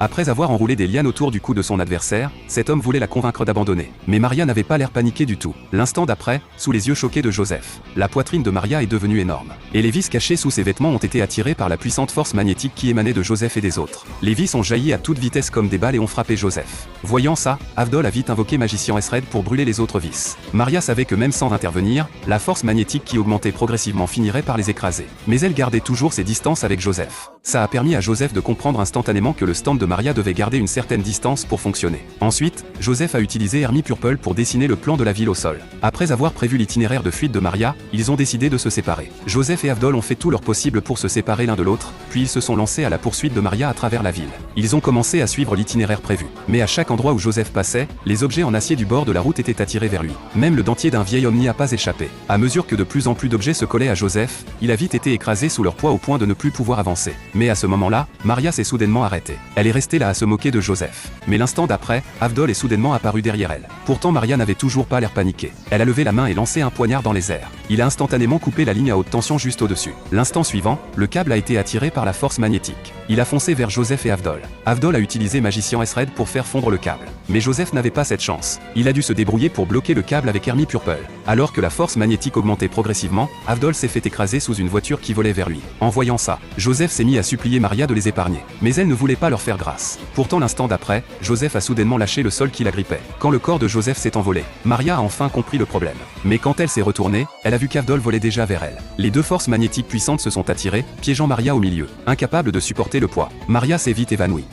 Après avoir enroulé des lianes autour du cou de son adversaire, cet homme voulait la convaincre d'abandonner. Mais Maria n'avait pas l'air paniquée du tout. L'instant d'après, sous les yeux choqués de Joseph, la poitrine de Maria est devenue énorme. Et les vis cachées sous ses vêtements ont été attirées par la puissante force magnétique qui émanait de Joseph et des autres. Les vis ont jailli à toute vitesse comme des balles et ont frappé Joseph. Voyant ça, Avdol a vite invoqué Magicien Esred pour brûler les autres vis. Maria savait que même sans intervenir, la force magnétique qui augmentait progressivement finirait par les écraser. Mais elle gardait toujours ses distances avec Joseph. Ça a permis à Joseph de comprendre instantanément que le stand de Maria devait garder une certaine distance pour fonctionner. Ensuite, Joseph a utilisé Hermie Purple pour dessiner le plan de la ville au sol. Après avoir prévu l'itinéraire de fuite de Maria, ils ont décidé de se séparer. Joseph et Avdol ont fait tout leur possible pour se séparer l'un de l'autre, puis ils se sont lancés à la poursuite de Maria à travers la ville. Ils ont commencé à suivre l'itinéraire prévu. Mais à chaque endroit où Joseph passait, les objets en acier du bord de la route étaient attirés vers lui. Même le dentier d'un vieil homme n'y a pas échappé. À mesure que de plus en plus d'objets se collaient à Joseph, il a vite été écrasé sous leur poids au point de ne plus pouvoir avancer. Mais à ce moment-là, Maria s'est soudainement arrêtée. Elle est restée là à se moquer de Joseph. Mais l'instant d'après, Avdol est soudainement apparu derrière elle. Pourtant Maria n'avait toujours pas l'air paniquée. Elle a levé la main et lancé un poignard dans les airs. Il a instantanément coupé la ligne à haute tension juste au-dessus. L'instant suivant, le câble a été attiré par la force magnétique. Il a foncé vers Joseph et Avdol. Avdol a utilisé Magicien Esred pour faire fondre le câble. Mais Joseph n'avait pas cette chance. Il a dû se débrouiller pour bloquer le câble avec Hermie Purple. Alors que la force magnétique augmentait progressivement, Avdol s'est fait écraser sous une voiture qui volait vers lui. En voyant ça, Joseph s'est mis à supplier Maria de les épargner. Mais elle ne voulait pas leur faire grâce. Pourtant l'instant d'après, Joseph a soudainement lâché le sol qui l'agrippait. Quand le corps de Joseph s'est envolé, Maria a enfin compris le problème. Mais quand elle s'est retournée, elle a vu qu'Avdol volait déjà vers elle. Les deux forces magnétiques puissantes se sont attirées, piégeant Maria au milieu. Incapable de supporter le poids, Maria s'est vite évanouie.